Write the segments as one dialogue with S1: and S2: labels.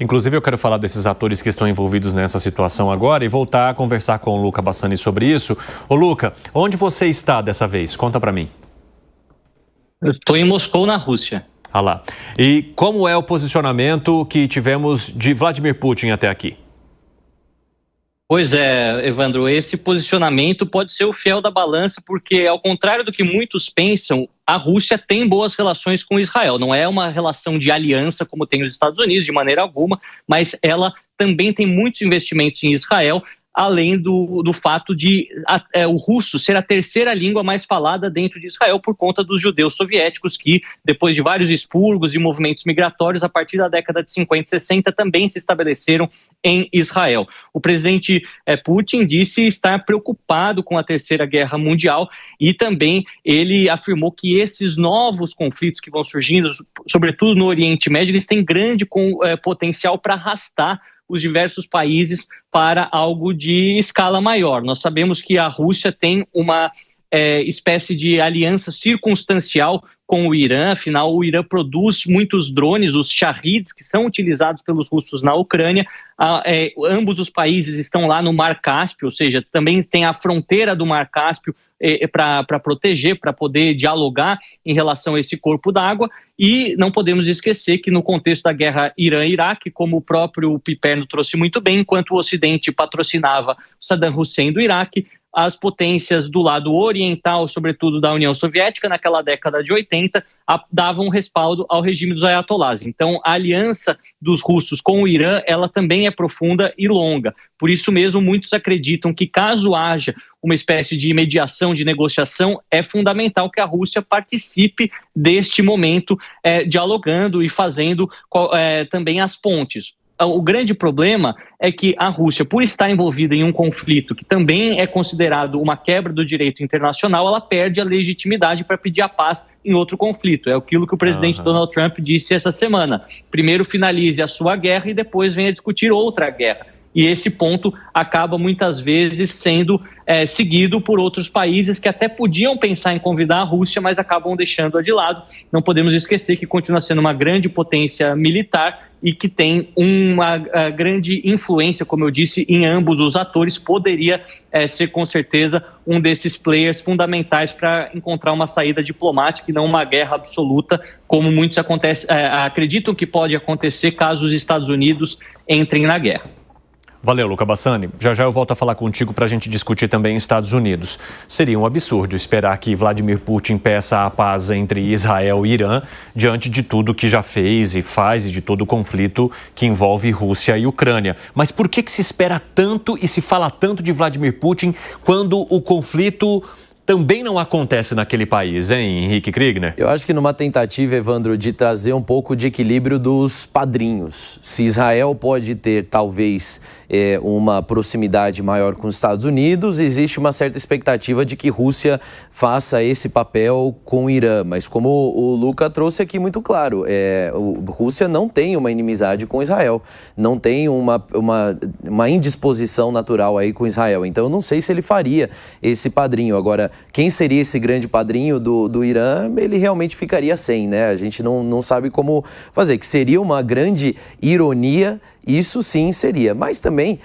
S1: Inclusive, eu quero falar desses atores que estão envolvidos nessa situação agora e voltar a conversar com o Luca Bassani sobre isso. Ô, Luca, onde você está dessa vez? Conta pra mim.
S2: Eu estou em Moscou, na Rússia.
S1: Ah lá. E como é o posicionamento que tivemos de Vladimir Putin até aqui?
S2: Pois é, Evandro, esse posicionamento pode ser o fiel da balança, porque, ao contrário do que muitos pensam, a Rússia tem boas relações com Israel. Não é uma relação de aliança como tem os Estados Unidos, de maneira alguma, mas ela também tem muitos investimentos em Israel, além do fato de o russo ser a terceira língua mais falada dentro de Israel por conta dos judeus soviéticos que, depois de vários expurgos e movimentos migratórios, a partir da década de 50 e 60, também se estabeleceram em Israel. O presidente Putin disse estar preocupado com a Terceira Guerra Mundial e também ele afirmou que esses novos conflitos que vão surgindo, sobretudo no Oriente Médio, eles têm grande potencial para arrastar os diversos países para algo de escala maior. Nós sabemos que a Rússia tem uma espécie de aliança circunstancial com o Irã. Afinal, o Irã produz muitos drones, os Shahed, que são utilizados pelos russos na Ucrânia. Ambos os países estão lá no Mar Cáspio, ou seja, também tem a fronteira do Mar Cáspio para proteger, para poder dialogar em relação a esse corpo d'água. E não podemos esquecer que no contexto da guerra Irã-Iraque, como o próprio Piperno trouxe muito bem, enquanto o Ocidente patrocinava Saddam Hussein do Iraque, as potências do lado oriental, sobretudo da União Soviética, naquela década de 80, davam respaldo ao regime dos ayatolás. Então, a aliança dos russos com o Irã, ela também é profunda e longa. Por isso mesmo, muitos acreditam que, caso haja uma espécie de mediação, de negociação, é fundamental que a Rússia participe deste momento, dialogando e fazendo também as pontes. O grande problema é que a Rússia, por estar envolvida em um conflito que também é considerado uma quebra do direito internacional, ela perde a legitimidade para pedir a paz em outro conflito. É aquilo que o presidente Donald Trump disse essa semana. Primeiro finalize a sua guerra e depois venha discutir outra guerra. E esse ponto acaba muitas vezes sendo seguido por outros países que até podiam pensar em convidar a Rússia, mas acabam deixando-a de lado. Não podemos esquecer que continua sendo uma grande potência militar e que tem uma grande influência, como eu disse, em ambos os atores. Poderia ser com certeza um desses players fundamentais para encontrar uma saída diplomática e não uma guerra absoluta, como muitos acreditam que pode acontecer caso os Estados Unidos entrem na guerra.
S1: Valeu, Luca Bassani. Já já eu volto a falar contigo para a gente discutir também Estados Unidos. Seria um absurdo esperar que Vladimir Putin peça a paz entre Israel e Irã diante de tudo que já fez e faz e de todo o conflito que envolve Rússia e Ucrânia. Mas por que se espera tanto e se fala tanto de Vladimir Putin quando o conflito também não acontece naquele país, hein, Henrique Kriegner?
S3: Eu acho que numa tentativa, Evandro, de trazer um pouco de equilíbrio dos padrinhos. Se Israel pode ter, talvez, uma proximidade maior com os Estados Unidos, existe uma certa expectativa de que Rússia faça esse papel com o Irã. Mas como o Luca trouxe aqui muito claro, a Rússia não tem uma inimizade com Israel, não tem uma indisposição natural aí com Israel. Então eu não sei se ele faria esse padrinho. Agora, quem seria esse grande padrinho do Irã, ele realmente ficaria sem, né? A gente não sabe como fazer, que seria uma grande ironia. Isso sim seria, mas também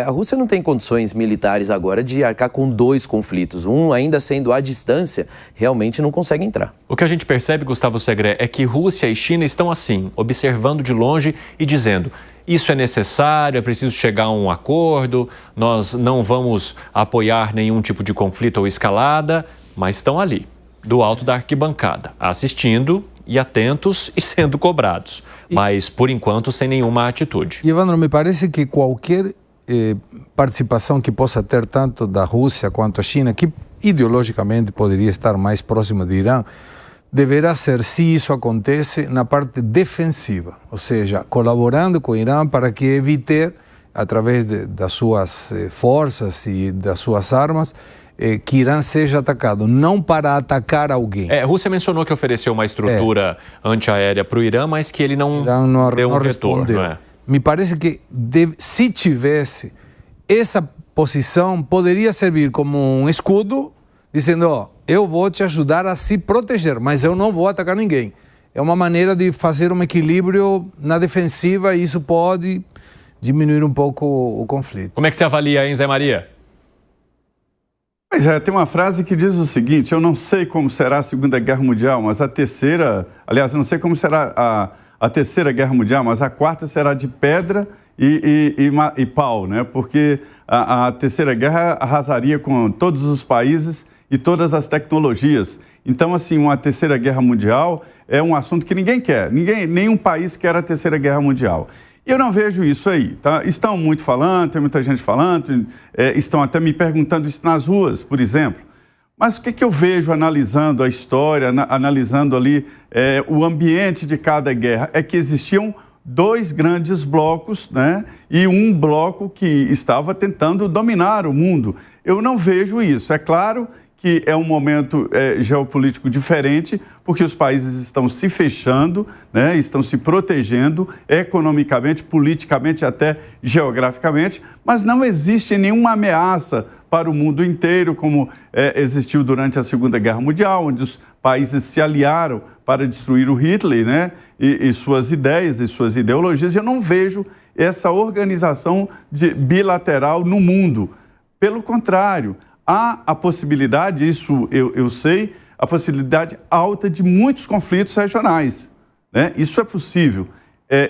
S3: a Rússia não tem condições militares agora de arcar com dois conflitos. Um ainda sendo à distância, realmente não consegue entrar.
S1: O que a gente percebe, Gustavo Segré, é que Rússia e China estão assim, observando de longe e dizendo: isso é necessário, é preciso chegar a um acordo, nós não vamos apoiar nenhum tipo de conflito ou escalada, mas estão ali, do alto da arquibancada, assistindo e atentos e sendo cobrados, mas por enquanto sem nenhuma atitude.
S4: Evandro, me parece que qualquer participação que possa ter tanto da Rússia quanto a China, que ideologicamente poderia estar mais próximo do Irã, deverá ser, se isso acontece, na parte defensiva, ou seja, colaborando com o Irã para que evite, através das suas forças e das suas armas, que Irã seja atacado, não para atacar alguém.
S1: A Rússia mencionou que ofereceu uma estrutura antiaérea para o Irã, mas que ele não deu um retorno. Não é?
S4: Me parece que se tivesse essa posição, poderia servir como um escudo, dizendo: eu vou te ajudar a se proteger, mas eu não vou atacar ninguém. é uma maneira de fazer um equilíbrio na defensiva e isso pode diminuir um pouco o conflito.
S1: Como é que você avalia, hein, Zé Maria?
S5: Pois é, tem uma frase que diz o seguinte: eu não sei como será a Segunda Guerra Mundial, mas a terceira... Aliás, eu não sei como será a Terceira Guerra Mundial, mas a quarta será de pedra e pau, né? Porque a Terceira Guerra arrasaria com todos os países e todas as tecnologias. Então, assim, uma Terceira Guerra Mundial é um assunto que ninguém quer. Nenhum país quer a Terceira Guerra Mundial. E eu não vejo isso aí, tá? Estão muito falando, tem muita gente falando, estão até me perguntando isso nas ruas, por exemplo. Mas o que eu vejo analisando a história, analisando ali o ambiente de cada guerra, é que existiam dois grandes blocos, né? E um bloco que estava tentando dominar o mundo. Eu não vejo isso. É claro que é um momento geopolítico diferente, porque os países estão se fechando, né? Estão se protegendo economicamente, politicamente, até geograficamente, mas não existe nenhuma ameaça para o mundo inteiro, como existiu durante a Segunda Guerra Mundial, onde os países se aliaram para destruir o Hitler, né? E suas ideias e suas ideologias. Eu não vejo essa organização bilateral no mundo. Pelo contrário, há a possibilidade, isso eu sei, a possibilidade alta de muitos conflitos regionais, né? Isso é possível,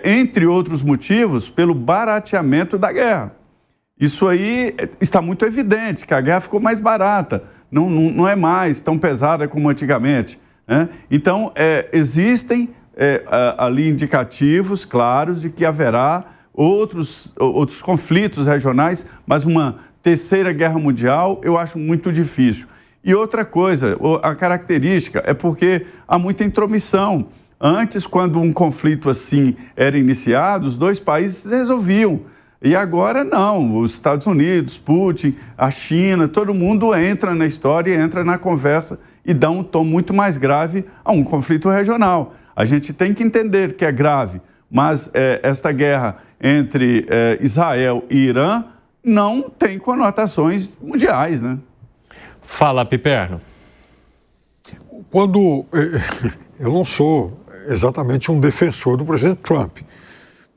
S5: entre outros motivos, pelo barateamento da guerra. Isso aí está muito evidente, que a guerra ficou mais barata, não é mais tão pesada como antigamente, né? Então, existem ali indicativos claros de que haverá outros conflitos regionais, mas uma Terceira Guerra Mundial eu acho muito difícil. E outra coisa, a característica é porque há muita intromissão. Antes, quando um conflito assim era iniciado, os dois países resolviam. E agora não, os Estados Unidos, Putin, a China, todo mundo entra na história, entra na conversa e dá um tom muito mais grave a um conflito regional. A gente tem que entender que é grave, mas esta guerra entre Israel e Irã não tem conotações mundiais, né?
S1: Fala, Piperno.
S6: Quando eu não sou exatamente um defensor do presidente Trump,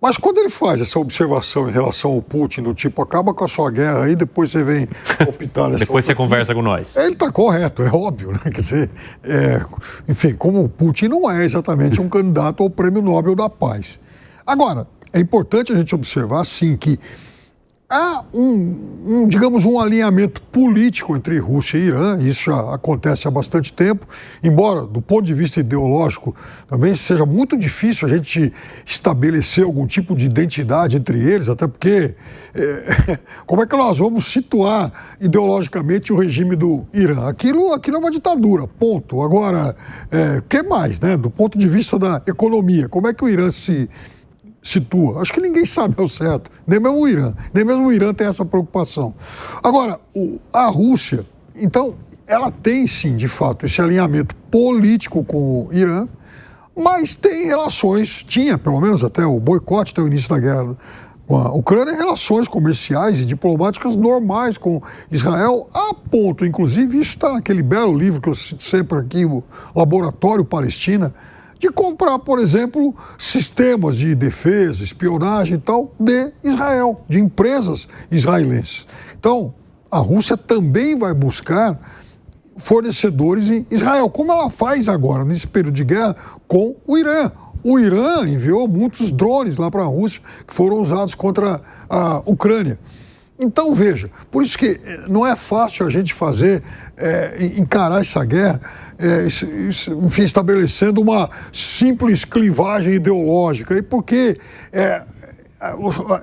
S6: mas quando ele faz essa observação em relação ao Putin, do tipo, acaba com a sua guerra aí, depois você vem optar nessa
S1: depois você conversa com nós.
S6: Ele está correto, é óbvio, né? Quer dizer, enfim, como o Putin não é exatamente um candidato ao Prêmio Nobel da Paz. Agora, é importante a gente observar, sim, que há digamos, um alinhamento político entre Rússia e Irã, isso já acontece há bastante tempo, embora, do ponto de vista ideológico, também seja muito difícil a gente estabelecer algum tipo de identidade entre eles, até porque como é que nós vamos situar ideologicamente o regime do Irã? Aquilo é uma ditadura, ponto. Agora, o que mais, né? Do ponto de vista da economia, como é que o Irã se situa? Acho que ninguém sabe ao certo, nem mesmo o Irã tem essa preocupação. Agora, a Rússia, então, ela tem sim, de fato, esse alinhamento político com o Irã, mas tem relações, tinha pelo menos até o boicote, até o início da guerra com a Ucrânia, relações comerciais e diplomáticas normais com Israel, a ponto, inclusive, isso está naquele belo livro que eu cito sempre aqui, o Laboratório Palestina, de comprar, por exemplo, sistemas de defesa, espionagem e tal, de Israel, de empresas israelenses. Então, a Rússia também vai buscar fornecedores em Israel, como ela faz agora, nesse período de guerra, com o Irã. O Irã enviou muitos drones lá para a Rússia que foram usados contra a Ucrânia. Então, veja, por isso que não é fácil a gente encarar essa guerra, enfim, estabelecendo uma simples clivagem ideológica, e porque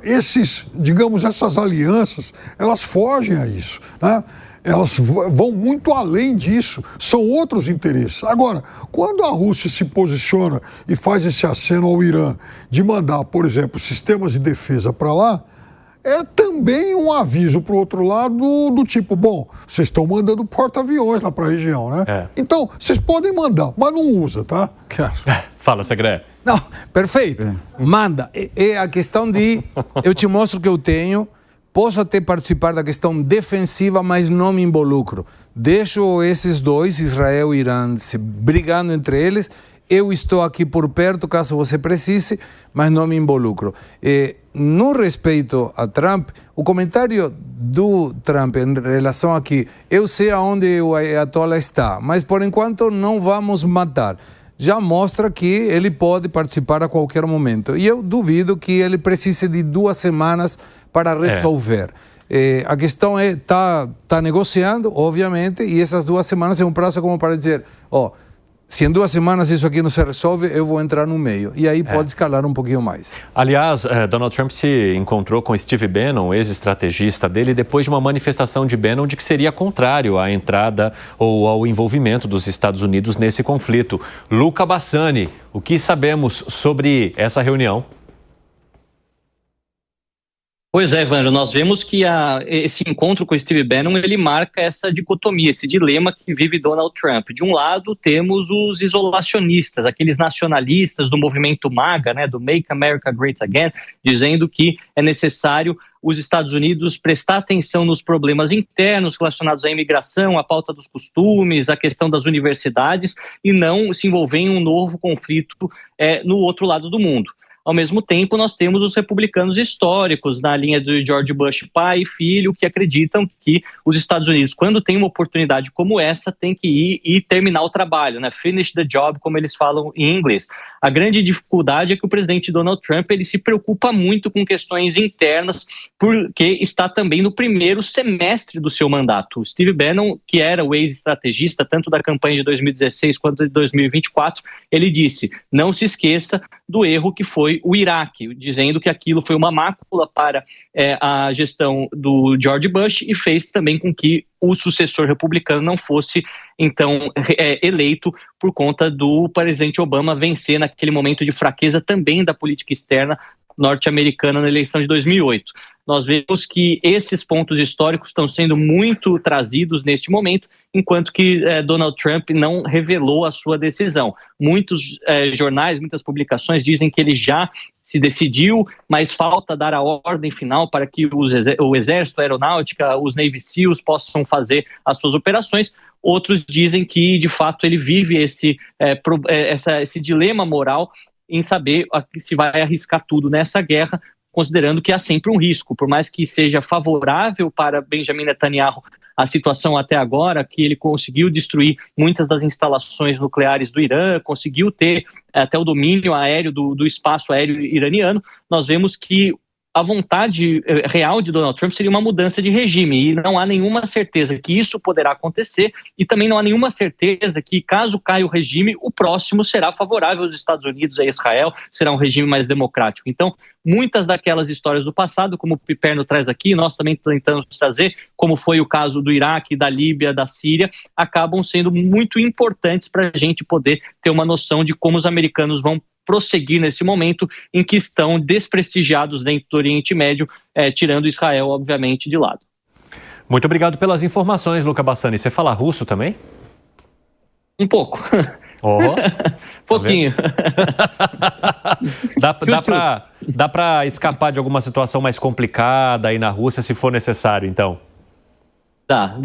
S6: essas alianças, elas fogem a isso, né? Elas vão muito além disso, são outros interesses. Agora, quando a Rússia se posiciona e faz esse aceno ao Irã de mandar, por exemplo, sistemas de defesa para lá, é também um aviso para o outro lado do tipo, bom, vocês estão mandando porta-aviões lá para a região, né? Então, vocês podem mandar, mas não usa, tá?
S1: Fala, Segré.
S4: Não, perfeito. Manda. É a questão de, eu te mostro que eu tenho, posso até participar da questão defensiva, mas não me involucro. Deixo esses dois, Israel e Irã, se brigando entre eles eu estou aqui por perto caso você precise, mas não me involucro. No respeito a Trump, o comentário do Trump em relação a que eu sei aonde o Ayatollah está, mas por enquanto não vamos matar, já mostra que ele pode participar a qualquer momento. E eu duvido que ele precise de 2 semanas para resolver. A questão é, tá negociando, obviamente, e essas 2 semanas é um prazo como para dizer, se em 2 semanas isso aqui não se resolve, eu vou entrar no meio. E aí pode escalar um pouquinho mais.
S1: Aliás, Donald Trump se encontrou com Steve Bannon, ex-estrategista dele, depois de uma manifestação de Bannon de que seria contrário à entrada ou ao envolvimento dos Estados Unidos nesse conflito. Luca Bassani, o que sabemos sobre essa reunião?
S2: Pois é, Evandro, nós vemos que esse encontro com o Steve Bannon, ele marca essa dicotomia, esse dilema que vive Donald Trump. De um lado, temos os isolacionistas, aqueles nacionalistas do movimento MAGA, né, do Make America Great Again, dizendo que é necessário os Estados Unidos prestar atenção nos problemas internos relacionados à imigração, à pauta dos costumes, à questão das universidades e não se envolver em um novo conflito no outro lado do mundo. Ao mesmo tempo, nós temos os republicanos históricos na linha do George Bush pai e filho, que acreditam que os Estados Unidos, quando tem uma oportunidade como essa, tem que ir e terminar o trabalho, né? Finish the job, como eles falam em inglês. A grande dificuldade é que o presidente Donald Trump ele se preocupa muito com questões internas, porque está também no primeiro semestre do seu mandato. O Steve Bannon, que era o ex-estrategista tanto da campanha de 2016 quanto de 2024, ele disse, não se esqueça do erro que foi o Iraque, dizendo que aquilo foi uma mácula para a gestão do George Bush e fez também com que o sucessor republicano não fosse, então, eleito por conta do presidente Obama vencer naquele momento de fraqueza também da política externa norte-americana na eleição de 2008. Nós vemos que esses pontos históricos estão sendo muito trazidos neste momento, enquanto que Donald Trump não revelou a sua decisão. Muitos jornais, muitas publicações dizem que ele já se decidiu, mas falta dar a ordem final para que o Exército, a Aeronáutica, os Navy SEALs possam fazer as suas operações. Outros dizem que, de fato, ele vive esse dilema moral em saber se vai arriscar tudo nessa guerra, considerando que há sempre um risco, por mais que seja favorável para Benjamin Netanyahu a situação até agora, que ele conseguiu destruir muitas das instalações nucleares do Irã, conseguiu ter até o domínio aéreo do espaço aéreo iraniano, nós vemos que a vontade real de Donald Trump seria uma mudança de regime, e não há nenhuma certeza que isso poderá acontecer, e também não há nenhuma certeza que, caso caia o regime, o próximo será favorável aos Estados Unidos, a Israel, será um regime mais democrático. Então, muitas daquelas histórias do passado, como o Piperno traz aqui, nós também tentamos trazer, como foi o caso do Iraque, da Líbia, da Síria, acabam sendo muito importantes para a gente poder ter uma noção de como os americanos vão prosseguir nesse momento em que estão desprestigiados dentro do Oriente Médio, tirando Israel, obviamente, de lado.
S1: Muito obrigado pelas informações, Luca Bassani. Você fala russo também?
S2: Um pouco. Pouquinho.
S1: Dá para escapar de alguma situação mais complicada aí na Rússia, se for necessário, então?
S2: Dá.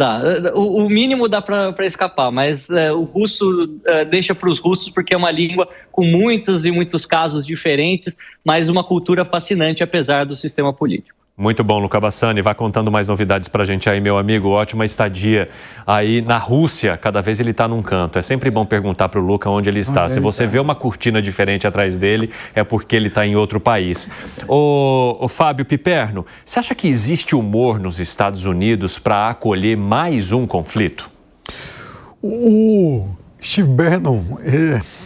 S2: O mínimo dá para escapar, mas o russo deixa para os russos porque é uma língua com muitos e muitos casos diferentes, mas uma cultura fascinante apesar do sistema político.
S1: Muito bom, Luca Bassani. Vai contando mais novidades pra gente aí, meu amigo. Ótima estadia aí na Rússia. Cada vez ele tá num canto. É sempre bom perguntar pro Luca onde ele está. Se você vê uma cortina diferente atrás dele, é porque ele tá em outro país. Ô Fábio Piperno, você acha que existe humor nos Estados Unidos para acolher mais um conflito?
S6: O Steve Bannon,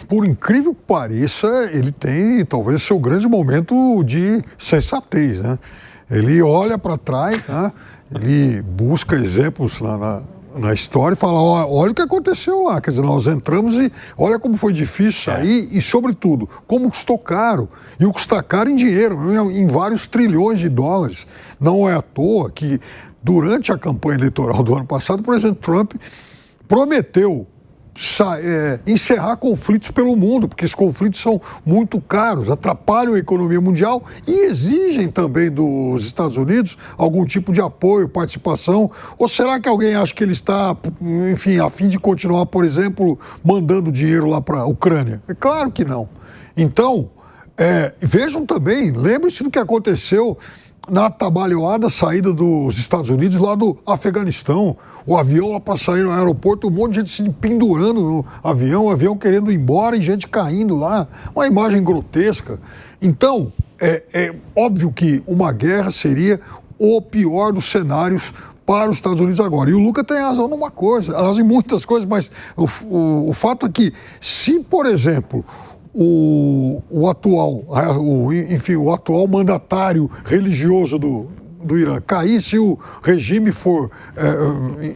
S6: por incrível que pareça, ele tem talvez seu grande momento de sensatez, né? Ele olha para trás, né? Ele busca exemplos lá na história e fala, olha o que aconteceu lá. Quer dizer, nós entramos e olha como foi difícil sair e, sobretudo, como custou caro. E o custar caro em dinheiro, em vários trilhões de dólares. Não é à toa que, durante a campanha eleitoral do ano passado, o presidente Trump prometeu encerrar conflitos pelo mundo, porque esses conflitos são muito caros, atrapalham a economia mundial e exigem também dos Estados Unidos algum tipo de apoio, participação. Ou será que alguém acha que ele está, enfim, a fim de continuar, por exemplo, mandando dinheiro lá para a Ucrânia? É claro que não. Então, vejam também, lembrem-se do que aconteceu na atabalhoada saída dos Estados Unidos lá do Afeganistão. O avião lá para sair no aeroporto, um monte de gente se pendurando no avião, o avião querendo ir embora e gente caindo lá. Uma imagem grotesca. Então, é óbvio que uma guerra seria o pior dos cenários para os Estados Unidos agora. E o Luca tem razão numa coisa, razão em muitas coisas, mas o fato é que se, por exemplo, o atual mandatário religioso do Irã cair, se o regime for,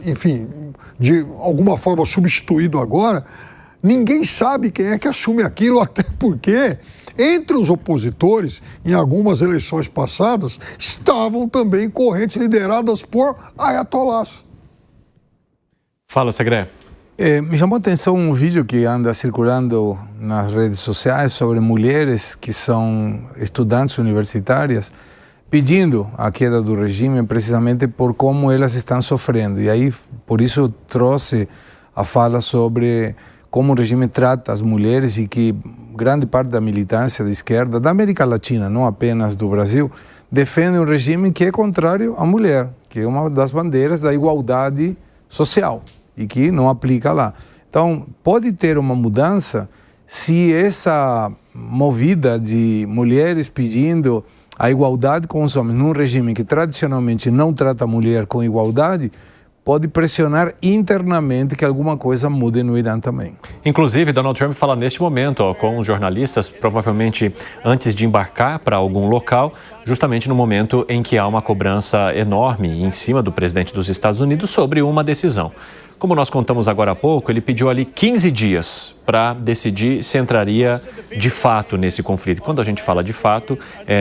S6: enfim, de alguma forma substituído agora, ninguém sabe quem é que assume aquilo, até porque entre os opositores, em algumas eleições passadas, estavam também correntes lideradas por ayatolás.
S1: Fala, Segré.
S4: Me chamou a atenção um vídeo que anda circulando nas redes sociais sobre mulheres que são estudantes universitárias pedindo a queda do regime precisamente por como elas estão sofrendo. E aí, por isso, trouxe a fala sobre como o regime trata as mulheres e que grande parte da militância da esquerda, da América Latina, não apenas do Brasil, defende um regime que é contrário à mulher, que é uma das bandeiras da igualdade social e que não aplica lá. Então, pode ter uma mudança se essa movida de mulheres pedindo a igualdade com os homens num regime que tradicionalmente não trata a mulher com igualdade, pode pressionar internamente que alguma coisa mude no Irã também.
S1: Inclusive, Donald Trump fala neste momento com os jornalistas, provavelmente antes de embarcar para algum local, justamente no momento em que há uma cobrança enorme em cima do presidente dos Estados Unidos sobre uma decisão. Como nós contamos agora há pouco, ele pediu ali 15 dias para decidir se entraria de fato nesse conflito. Quando a gente fala de fato,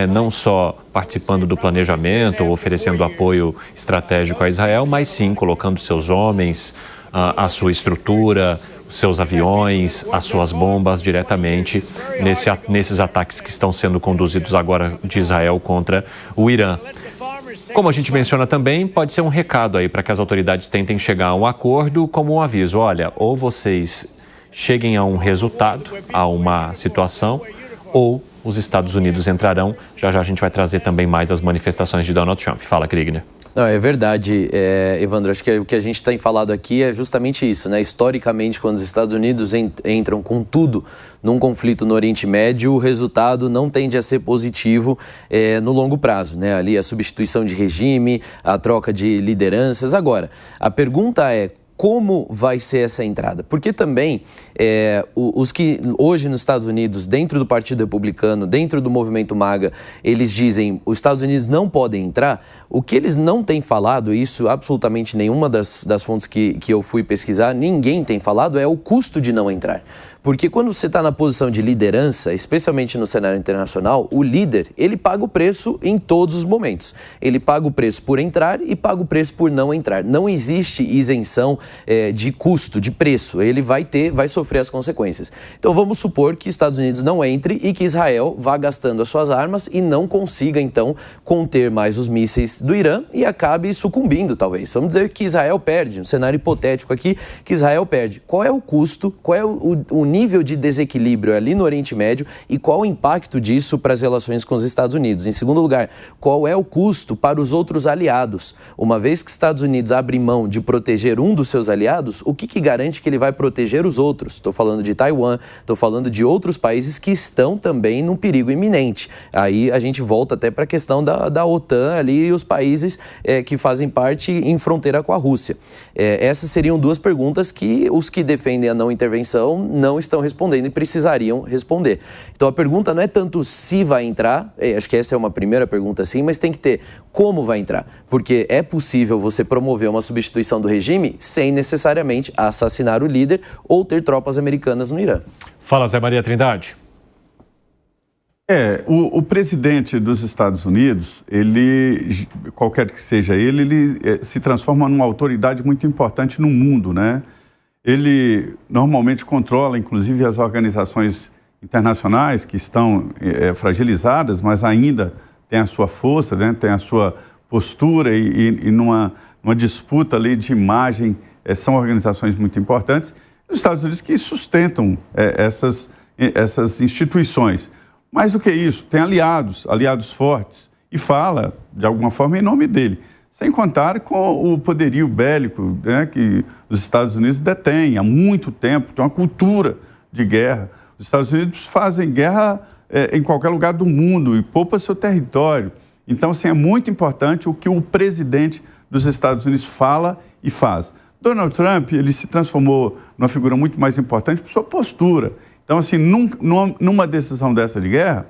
S1: não só participando do planejamento ou oferecendo apoio estratégico a Israel, mas sim colocando seus homens, a sua estrutura, os seus aviões, as suas bombas diretamente nesses ataques que estão sendo conduzidos agora de Israel contra o Irã. Como a gente menciona também, pode ser um recado aí para que as autoridades tentem chegar a um acordo como um aviso. Olha, ou vocês cheguem a um resultado, a uma situação, ou os Estados Unidos entrarão. Já já a gente vai trazer também mais as manifestações de Donald Trump. Fala, Kriegner.
S3: Não, é verdade, Evandro, acho que o que a gente tem falado aqui é justamente isso, né? Historicamente, quando os Estados Unidos entram com tudo num conflito no Oriente Médio, o resultado não tende a ser positivo no longo prazo, né? Ali a substituição de regime, a troca de lideranças. Agora, a pergunta é: como vai ser essa entrada? Porque também os que hoje nos Estados Unidos, dentro do Partido Republicano, dentro do movimento MAGA, eles dizem os Estados Unidos não podem entrar. O que eles não têm falado, isso absolutamente nenhuma das fontes que eu fui pesquisar, ninguém tem falado, é o custo de não entrar. Porque quando você está na posição de liderança, especialmente no cenário internacional, o líder, ele paga o preço em todos os momentos. Ele paga o preço por entrar e paga o preço por não entrar. Não existe isenção de custo, de preço. Ele vai sofrer as consequências. Então vamos supor que Estados Unidos não entre e que Israel vá gastando as suas armas e não consiga, então, conter mais os mísseis do Irã e acabe sucumbindo, talvez. Vamos dizer que Israel perde, um cenário hipotético aqui, que Israel perde. Qual é o custo, qual é o nível de desequilíbrio ali no Oriente Médio e qual o impacto disso para as relações com os Estados Unidos? Em segundo lugar, qual é o custo para os outros aliados? Uma vez que os Estados Unidos abrem mão de proteger um dos seus aliados, o que garante que ele vai proteger os outros? Estou falando de Taiwan, estou falando de outros países que estão também num perigo iminente. Aí a gente volta até para a questão da OTAN ali e os países que fazem parte em fronteira com a Rússia. Essas seriam duas perguntas que os que defendem a não intervenção não estão respondendo e precisariam responder. Então a pergunta não é tanto se vai entrar, acho que essa é uma primeira pergunta sim, mas tem que ter como vai entrar, porque é possível você promover uma substituição do regime sem necessariamente assassinar o líder ou ter tropas americanas no Irã.
S1: Fala, Zé Maria Trindade.
S5: O presidente dos Estados Unidos, ele, qualquer que seja ele se transforma numa autoridade muito importante no mundo, né? ele normalmente controla, inclusive, as organizações internacionais que estão fragilizadas, mas ainda tem a sua força, né? Tem a sua postura e numa disputa ali de imagem, são organizações muito importantes. Os Estados Unidos que sustentam essas instituições. Mais do que isso, tem aliados fortes, e fala, de alguma forma, em nome dele. Sem contar com o poderio bélico, né, que os Estados Unidos detêm há muito tempo, tem uma cultura de guerra. Os Estados Unidos fazem guerra em qualquer lugar do mundo e poupa seu território. Então, assim, é muito importante o que o presidente dos Estados Unidos fala e faz. Donald Trump, ele se transformou numa figura muito mais importante por sua postura. Então, assim, numa decisão dessa de guerra,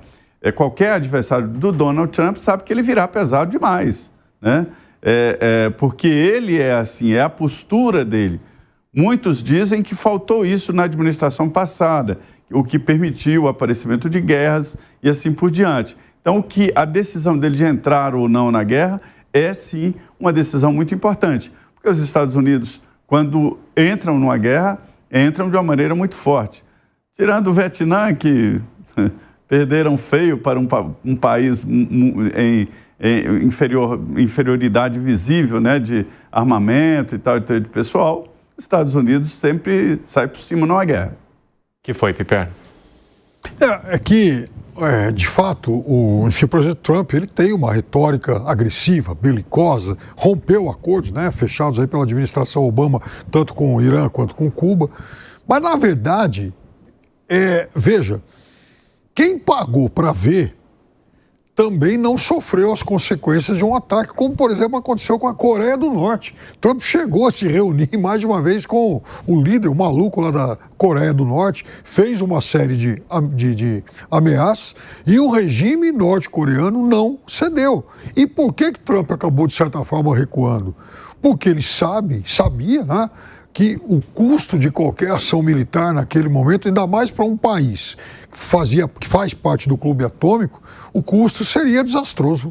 S5: qualquer adversário do Donald Trump sabe que ele virá pesado demais, né? Porque ele é assim, é a postura dele. Muitos dizem que faltou isso na administração passada, o que permitiu o aparecimento de guerras e assim por diante. Então, a decisão dele de entrar ou não na guerra é, sim, uma decisão muito importante. Porque os Estados Unidos, quando entram numa guerra, entram de uma maneira muito forte. Tirando o Vietnã, que perderam feio para um país em inferioridade visível, né, de armamento e tal, de pessoal, os Estados Unidos sempre sai por cima numa guerra.
S1: Que foi, Piper?
S6: De fato, o presidente Trump ele tem uma retórica agressiva, belicosa, rompeu acordos, né, fechados aí pela administração Obama, tanto com o Irã quanto com Cuba. Mas, na verdade, veja, quem pagou para ver também não sofreu as consequências de um ataque, como, por exemplo, aconteceu com a Coreia do Norte. Trump chegou a se reunir mais de uma vez com o líder, o maluco lá da Coreia do Norte, fez uma série de ameaças e o regime norte-coreano não cedeu. E por que Trump acabou, de certa forma, recuando? Porque ele sabia, né, que o custo de qualquer ação militar naquele momento, ainda mais para um país que faz parte do clube atômico, o custo seria desastroso